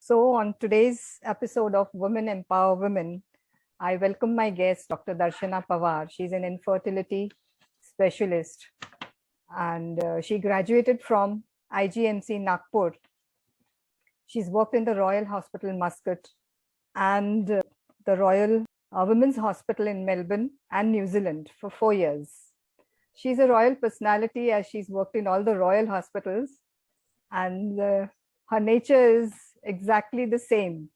So, on today's episode of Women Empower Women, I welcome my guest, Dr. Darshana Pawar. She's an infertility specialist and she graduated from IGMC Nagpur. She's worked in the Royal Hospital Muscat and the Royal Women's Hospital in Melbourne and New Zealand for 4 years. She's a royal personality as she's worked in all the royal hospitals, and her nature is exactly the same.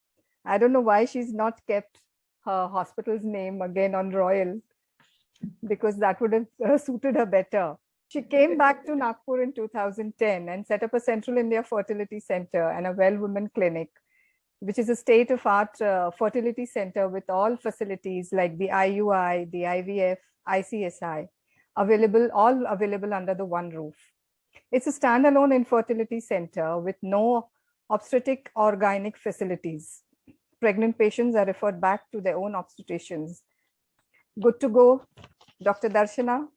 I don't know why she's not kept her hospital's name again on Royal, because that would have suited her better. She came back to Nagpur in 2010 and set up a Central India Fertility Center and a Well Women Clinic, which is a state-of-art fertility center with all facilities like the IUI, the IVF, ICSI, all available under the one roof. It's a standalone infertility center with no obstetric or gynec facilities. Pregnant patients are referred back to their own obstetricians. Good to go, Dr. Darshana.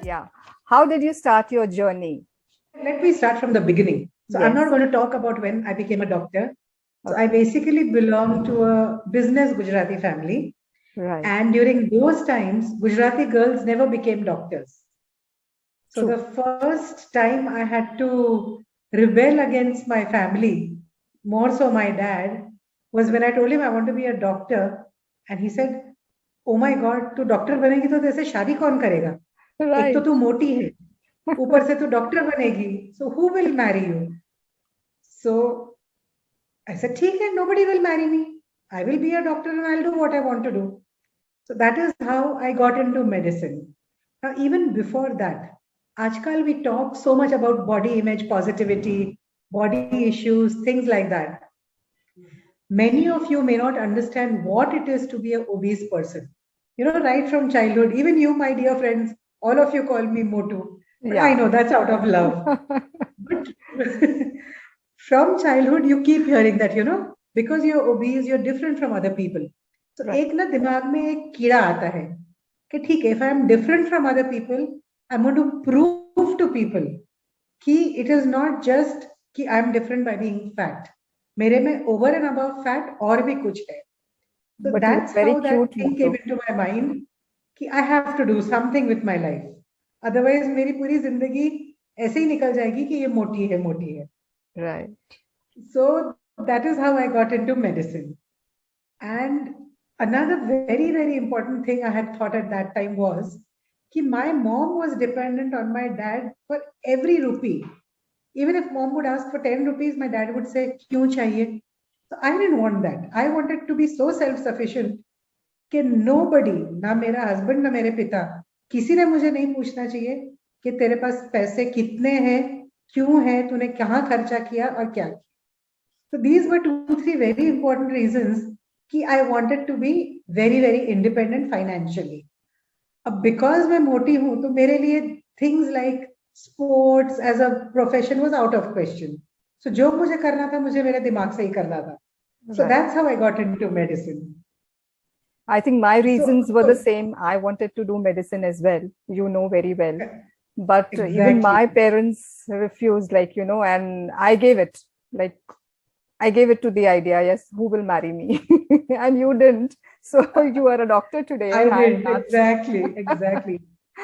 Yeah. How did you start your journey? Let me start from the beginning. So yes. I'm not going to talk about when I became a doctor. So I basically belong to a business Gujarati family. Right. And during those times, Gujarati girls never became doctors. So True. The first time I had to rebel against my family, more so my dad, was when I told him I want to be a doctor. And he said, oh my God, tu doctor banegi to तैसे शादी कौन करेगा? Right. एक तो तू मोटी है, ऊपर से तू डॉक्टर बनेगी. So who will marry you? So I said, ठीक है, nobody will marry me. I will be a doctor and I'll do what I want to do. So that is how I got into medicine. Now, even before that, Ajkal we talk so much about body image positivity, body issues, things like that. Many of you may not understand what it is to be an obese person. You know, right from childhood, even you, my dear friends, all of you call me Motu. But yeah. I know that's out of love. But from childhood, you keep hearing that, you know, because you're obese, you're different from other people. So Right. एक ना दिमाग में एक कीड़ा आता है कि ठीक है, if I am different from other people, I'm going to prove to people कि it is not just कि I am different by being fat. मेरे में over and above fat और भी कुछ है. So But that's very how that cute thing came into my mind कि I have to do something with my life. Otherwise मेरी पूरी जिंदगी ऐसे ही निकल जाएगी कि ये मोटी है. Right. So that is how I got into medicine. And another very, very important thing I had thought at that time was that my mom was dependent on my dad for every rupee. Even if mom would ask for 10 rupees, my dad would say, "Kyun chahiye?" So I didn't want that. I wanted to be so self-sufficient that nobody, na mera husband, na mere pita, किसी ने मुझे नहीं पूछना चाहिए कि तेरे पास पैसे कितने हैं, क्यों है, तूने कहाँ खर्चा किया और क्या किया. So these were 2-3 very important reasons कि I wanted to be very, very independent financially. अब because मैं मोटी हूँ तो मेरे लिए things like sports as a profession was out of question. So जो मुझे करना था मुझे मेरे दिमाग से ही करना था. So that's how I got into medicine. I think my reasons were the same. I wanted to do medicine as well, you know very well. But Exactly. Even my parents refused, like, you know, and I gave it to the idea, yes, who will marry me? And you didn't. So you are a doctor today. I did, exactly.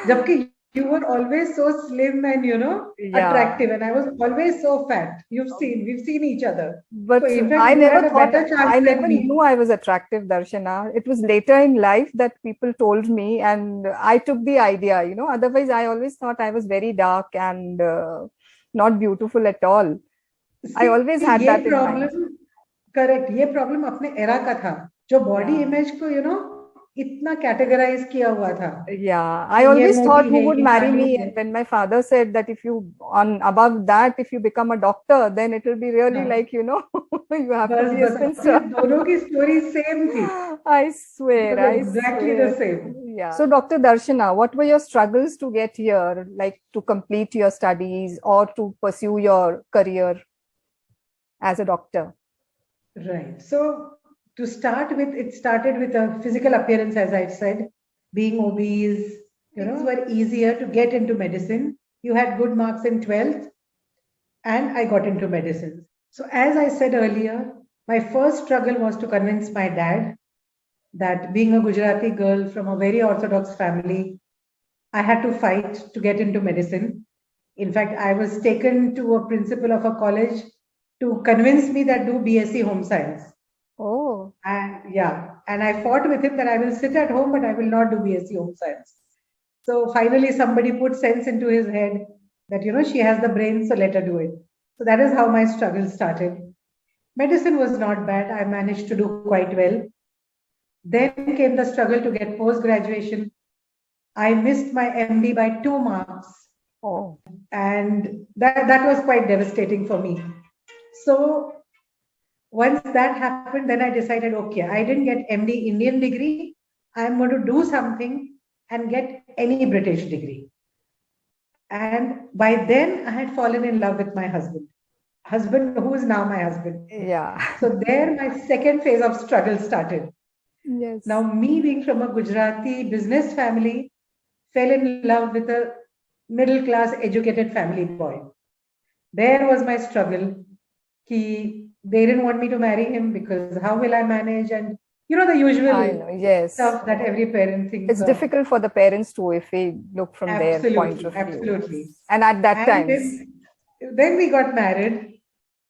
Jabki you were always so slim and, you know, attractive, and I was always so fat. We've seen each other. But so in fact, I never me. knew I was attractive, Darshana. It was later in life that people told me, and I took the idea, you know. Otherwise, I always thought I was very dark and not beautiful at all. I always had that in mind. Correct. ये problem अपने era का था, जो body image को, you know, इतना categorize किया हुआ था. Yeah, I always thought who would marry me, and when my father said that if you above that, if you become a doctor, then it will be really like, you know, you have to be a spinster. दोनों की story same थी. I swear, exactly the same. Yeah. So, Dr. Darshana, what were your struggles to get here, like to complete your studies or to pursue your career as a doctor? Right. So to start with, it started with a physical appearance, as I said. being obese. Things were easier to get into medicine. You had good marks in 12th, and I got into medicine. So, as I said earlier, my first struggle was to convince my dad that being a Gujarati girl from a very orthodox family, I had to fight to get into medicine. In fact, I was taken to a principal of a college to convince me that do BSc Home Science. Oh. And yeah, and I fought with him that I will sit at home, but I will not do BSc Home Science. So finally, somebody put sense into his head that, she has the brain, so let her do it. So that is how my struggle started. Medicine was not bad. I managed to do quite well. Then came the struggle to get post graduation. I missed my MD by 2 marks. Oh. And that was quite devastating for me. So once that happened, then I decided, okay, I didn't get MD Indian degree. I'm going to do something and get any British degree. And by then, I had fallen in love with my husband who is now my husband. Yeah. So there, my second phase of struggle started. Yes. Now, me being from a Gujarati business family, fell in love with a middle class educated family boy. There was my struggle. They didn't want me to marry him because how will I manage? And the usual yes. stuff that every parent thinks it's difficult for the parents too, if we look from their point of view. Absolutely. And at that time. Then we got married.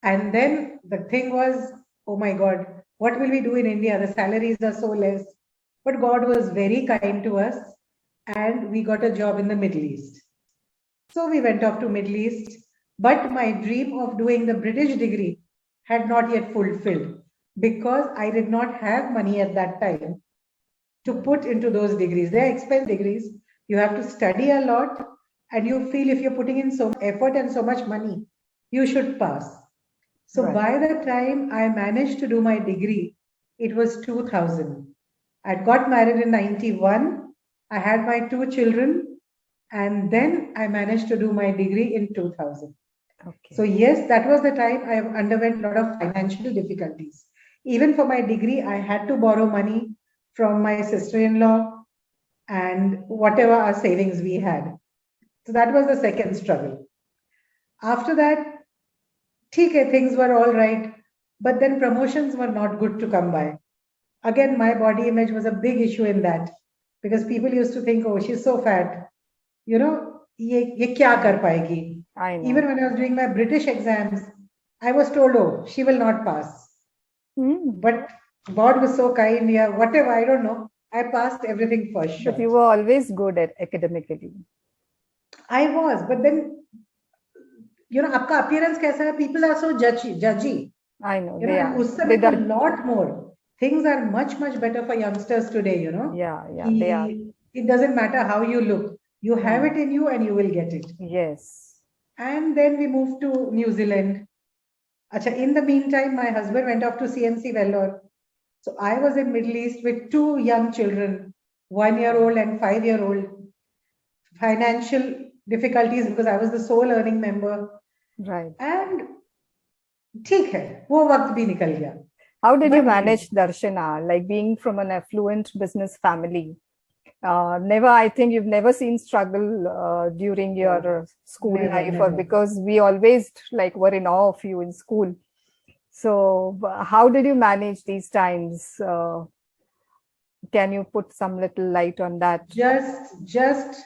And then the thing was, oh my God, what will we do in India? The salaries are so less. But God was very kind to us. And we got a job in the Middle East. So we went off to Middle East. But my dream of doing the British degree had not yet fulfilled because I did not have money at that time to put into those degrees. They are expensive degrees. You have to study a lot, and you feel if you're putting in so much effort and so much money, you should pass. So by the time I managed to do my degree, it was 2000. I got married in 91. I had my 2 children, and then I managed to do my degree in 2000. Okay. So yes, that was the time I underwent a lot of financial difficulties. Even for my degree, I had to borrow money from my sister-in-law and whatever our savings we had. So that was the second struggle. After that, things were all right, but then promotions were not good to come by. Again, my body image was a big issue in that because people used to think, oh, she's so fat. Ye kya kar payegi? Even when I was doing my British exams, I was told, oh, she will not pass. But God was so kind, yeah, whatever, I don't know. I passed everything for sure. But you were always good at academically. I was, but then, aapka appearance kaisa hai? People are so judgy. I know, they are. They a lot more. Things are much, much better for youngsters today, Yeah, they are. It doesn't matter how you look. You have it in you and you will get it. Yes. And then we moved to New Zealand. In the meantime, my husband went off to CMC Vellore. So I was in Middle East with 2 young children, 1-year-old and 5-year-old. Financial difficulties because I was the sole earning member. Right. And ठीक है, वो वक्त भी निकल गया. How did you manage, Darshana, like being from an affluent business family? I think you've never seen struggle during your school life, or because we always were in awe of you in school. So how did you manage these times? Can you put some little light on that? Just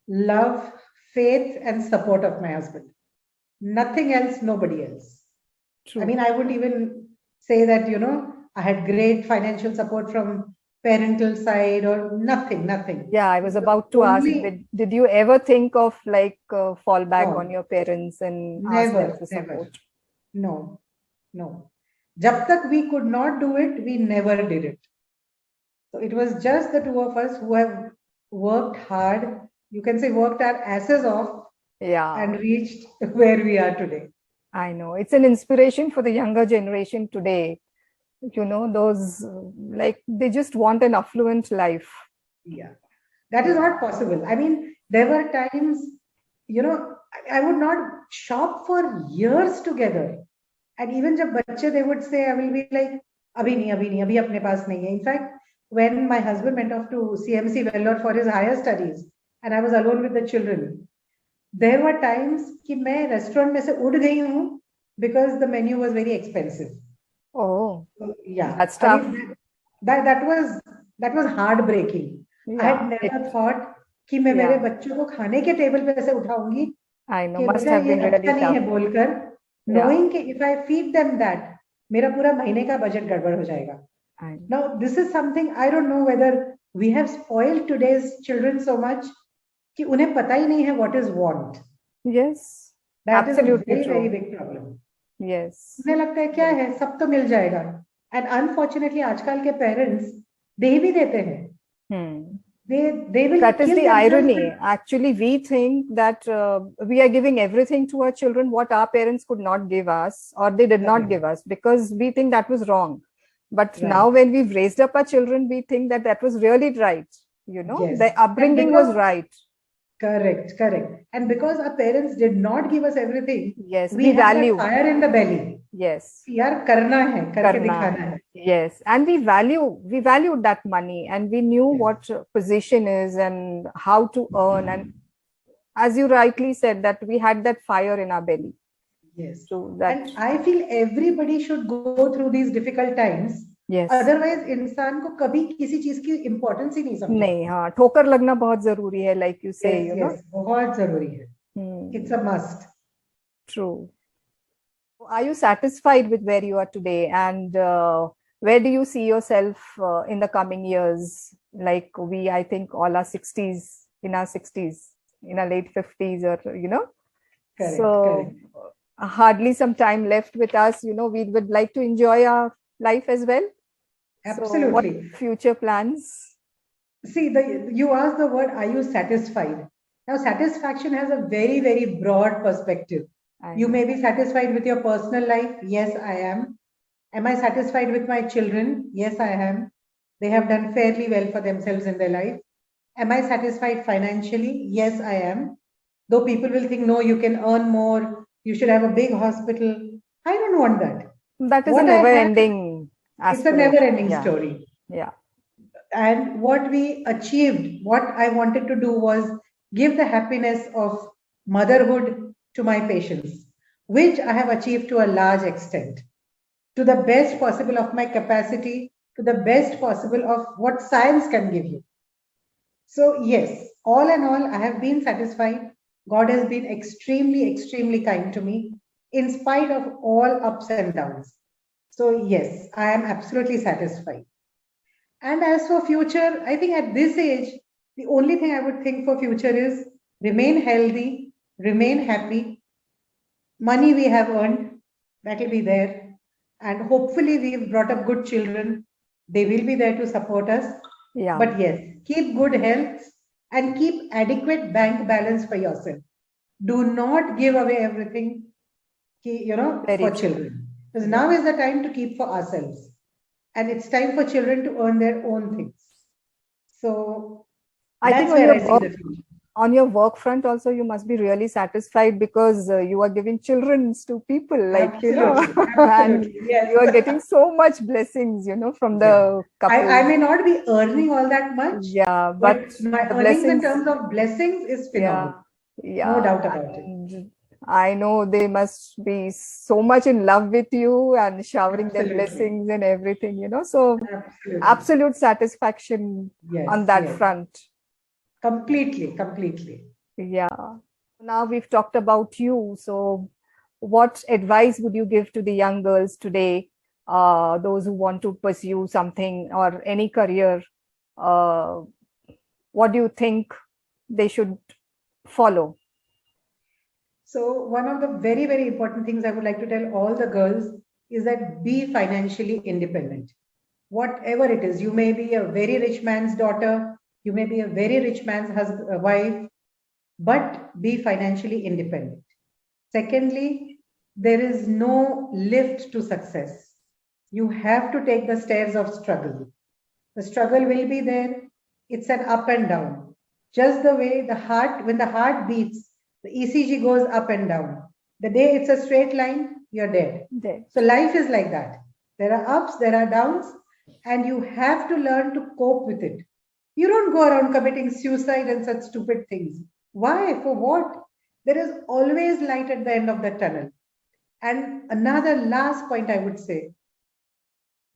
love, faith, and support of my husband. Nothing else, nobody else. True. I mean, I wouldn't even say that, I had great financial support from parental side or nothing. Yeah, I was about to ask, did you ever think of fall back on your parents and ask them for support? No. Jab tak we could not do it, we never did it. So it was just the 2 of us who have worked hard. You can say worked our asses off. Yeah. And reached where we are today. I know. It's an inspiration for the younger generation today. Those they just want an affluent life. Yeah. That is not possible. I mean, there were times, I would not shop for years together. And even jab bachche, they would say, I will be like, abhi nahi, abhi apne paas nahi hai. In fact, when my husband went off to CMC Vellore for his higher studies and I was alone with the children, there were times कि मैं restaurant में से उठ गई हूँ because the menu was very expensive. Oh, So, yeah, that's I tough. mean, that was heartbreaking. I had never thought कि मैं मेरे बच्चों को खाने के टेबल पे ऐसे उठाऊंगी I know, कि must बेटा have ये been अच्छा really नहीं है tough. बोलकर, knowing कि if I feed them that, मेरा पूरा महीने का बजट गड़बड़ हो जाएगा. Now, this is something I don't know whether we have spoiled today's children so much कि उन्हें पता ही नहीं है what is want. Yes, That absolutely is a true. very big problem. Yes. उन्हें लगता है क्या है, सब तो मिल जाएगा. And unfortunately, आजकल के parents दे भी देते हैं. They will that is kill the themselves irony. with- Actually, we think that we are giving everything to our children what our parents could not give us, or they did not give us, because we think that was wrong. But now when we've raised up our children, we think that that was really right. You know, Yes. the upbringing was right. Correct. And because our parents did not give us everything, Yes, we we have value. that fire in the belly. Yes. यार करना है, करके दिखाना है. Yes, and we valued that money, and we knew what position is and how to earn, and as you rightly said, that we had that fire in our belly. Yes. So that, and I feel everybody should go through these difficult times. yes. Otherwise इंसान को कभी किसी चीज की importance ही नहीं समझेगा. नहीं, हाँ, ठोकर लगना बहुत जरूरी है, like you say, you know. बहुत जरूरी है. It's a must. True. Are you satisfied with where you are today, and where do you see yourself in the coming years? Like I think all our 60s, in our 60s, in our late 50s, or, you know. Correct. Hardly some time left with us, you know. We would like to enjoy our life as well. Absolutely. So what future plans? See, you asked the word, are you satisfied? Now, satisfaction has a very, very broad perspective. You may be satisfied with your personal life. Yes, I am. Am I satisfied with my children? Yes, I am. They have done fairly well for themselves in their life. Am I satisfied financially? Yes, I am. Though people will think, no, you can earn more. You should have a big hospital. I don't want that. That is a never-ending aspiration. It's a never-ending story. Yeah. And what we achieved, what I wanted to do was give the happiness of motherhood to my patients, which I have achieved to a large extent, to the best possible of my capacity, to the best possible of what science can give you. So yes, all in all, I have been satisfied. God has been extremely, extremely kind to me in spite of all ups and downs. So yes, I am absolutely satisfied. And as for future, I think at this age, the only thing I would think for future is remain healthy, remain happy. Money we have earned, that will be there. And hopefully we've brought up good children. They will be there to support us. Yeah. But yes, keep good health and keep adequate bank balance for yourself. Do not give away everything, you know, for children. Because now is the time to keep for ourselves. And it's time for children to earn their own things. So I think where I see the future. On your work front also, you must be really satisfied because you are giving children to people, like, absolutely, you know, absolutely, and yes. You are getting so much blessings, you know, from the couple. I may not be earning all that much. Yeah, but my earnings in terms of blessings is phenomenal. Yeah, no doubt about it. I know they must be so much in love with you and showering their blessings and everything, you know. So absolute satisfaction on that front. Completely. Yeah. Now we've talked about you. So what advice would you give to the young girls today, those who want to pursue something or any career? What do you think they should follow? So one of the very, very important things I would like to tell all the girls is that be financially independent. Whatever it is, you may be a very rich man's daughter, you may be a very rich man's wife, but be financially independent. Secondly, there is no lift to success. You have to take the stairs of struggle. The struggle will be there. It's an up and down. Just the way the heart, when the heart beats, the ECG goes up and down. The day it's a straight line, you're dead. So life is like that. There are ups, there are downs, and you have to learn to cope with it. You don't go around committing suicide and such stupid things. Why? For what? There is always light at the end of the tunnel. And another last point I would say,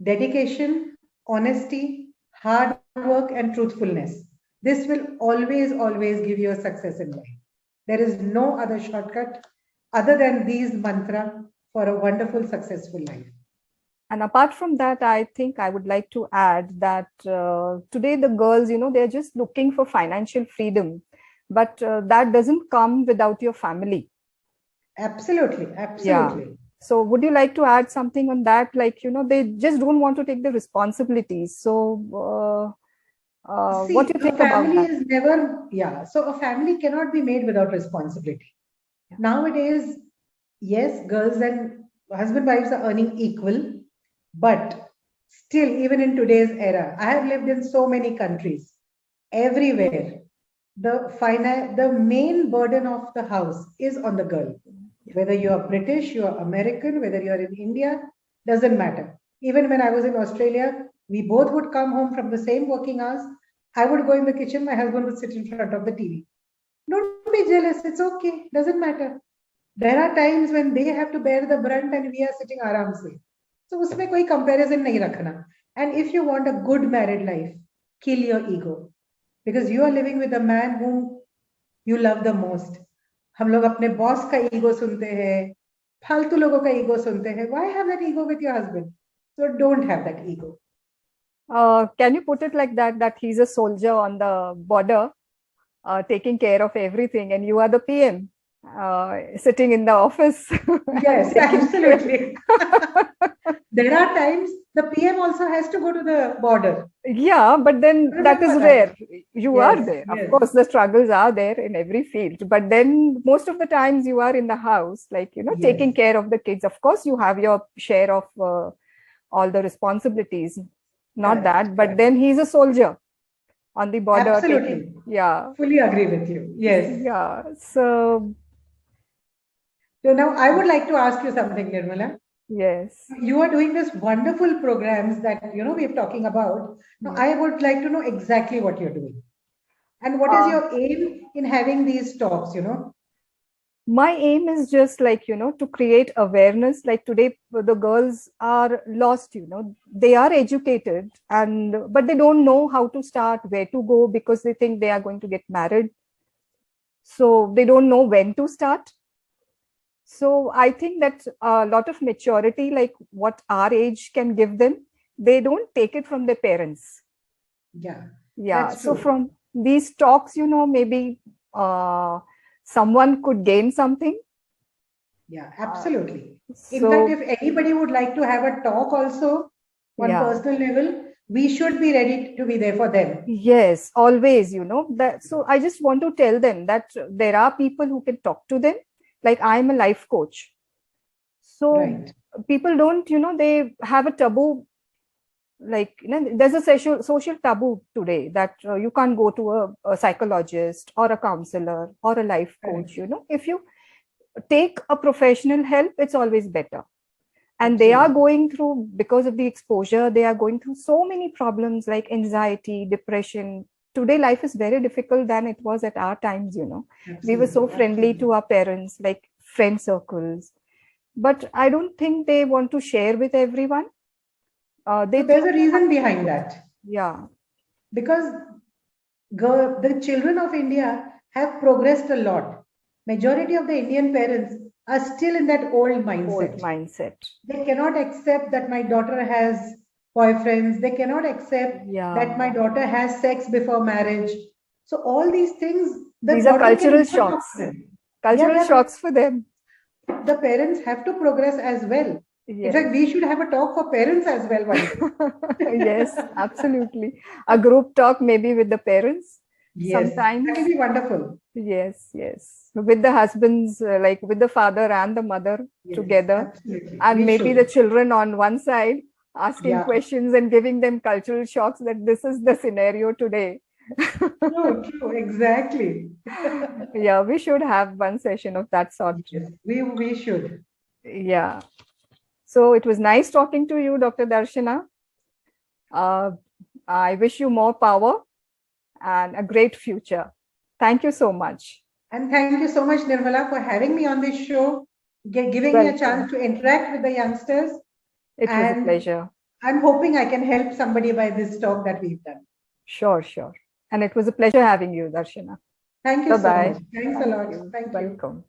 dedication, honesty, hard work, and truthfulness. This will always, always give you a success in life. There is no other shortcut other than these mantra for a wonderful, successful life. And apart from that, I think I would like to add that today the girls, they're just looking for financial freedom, but that doesn't come without your family. Absolutely, absolutely. Yeah. So would you like to add something on that? Like, they just don't want to take the responsibilities. So See, what do you think about that? is never, so a family cannot be made without responsibility. Yeah. Nowadays, yes, girls and husband wives are earning equal, but still, even in today's era, I have lived in so many countries, everywhere. The main burden of the house is on the girl. Whether you are British, you are American, whether you are in India, doesn't matter. Even when I was in Australia, we both would come home from the same working hours. I would go in the kitchen, my husband would sit in front of the TV. Don't be jealous, it's okay, doesn't matter. There are times when they have to bear the brunt and we are sitting aram se. So usme koi comparison nahi rakhna. And if you want a good married life, kill your ego. Because you are living with a man whom you love the most. हम लोग अपने boss का ego सुनते हैं, फालतू लोगों का ego सुनते हैं. Why have that ego with your husband? So don't have that ego. Can you put it like that he's a soldier on the border, taking care of everything, and you are the PM, sitting in the office? Yes, absolutely. There are times the PM also has to go to the border. Yeah, but then that is rare. You are there. Of course, the struggles are there in every field. But then most of the times you are in the house, like, taking care of the kids. Of course, you have your share of all the responsibilities. Not that, but then he's a soldier on the border. Absolutely. Fully agree with you. Yes. Yeah. So now I would like to ask you something, Nirmala. Yes. You are doing this wonderful programs that, we're talking about. Now, I would like to know exactly what you're doing. And what is your aim in having these talks, My aim is just like, to create awareness. Like today, the girls are lost, they are educated but they don't know how to start, where to go, because they think they are going to get married. So they don't know when to start. So I think that a lot of maturity, like what our age can give them, they don't take it from their parents. Yeah. So from these talks, maybe someone could gain something. Yeah, absolutely. In fact, if anybody would like to have a talk also on personal level, we should be ready to be there for them. Yes, always, that. So I just want to tell them that there are people who can talk to them. Like I'm a life coach. So people don't, they have a taboo. Like, there's a social taboo today that you can't go to a psychologist or a counselor or a life coach. If you take a professional help, it's always better. And they are going through, because of the exposure, they are going through so many problems like anxiety, depression. Today, life is very difficult than it was at our times, We were so friendly to our parents, like friend circles. But I don't think they want to share with everyone. There's a reason behind that. Yeah. Because the children of India have progressed a lot. Majority of the Indian parents are still in that old mindset. They cannot accept that my daughter has boyfriends. They cannot accept that my daughter has sex before marriage. So all these things, these are cultural shocks. Cultural shocks for them. The parents have to progress as well. In fact, we should have a talk for parents as well. Yes, absolutely. A group talk maybe with the parents. Sometimes. That will be wonderful. Yes. With the husbands, like with the father and the mother together. Absolutely. And maybe the children on one side asking questions and giving them cultural shocks that this is the scenario today. True, exactly. Yeah, we should have one session of that sort. Yes, we should. Yeah. So it was nice talking to you, Dr. Darshana. I wish you more power and a great future. Thank you so much. And thank you so much, Nirmala, for having me on this show, giving me a chance to interact with the youngsters. It was a pleasure. I'm hoping I can help somebody by this talk that we've done. Sure, sure. And it was a pleasure having you, Darshana. Thank you so Bye-bye. much. Thanks a lot. Thank you. Welcome.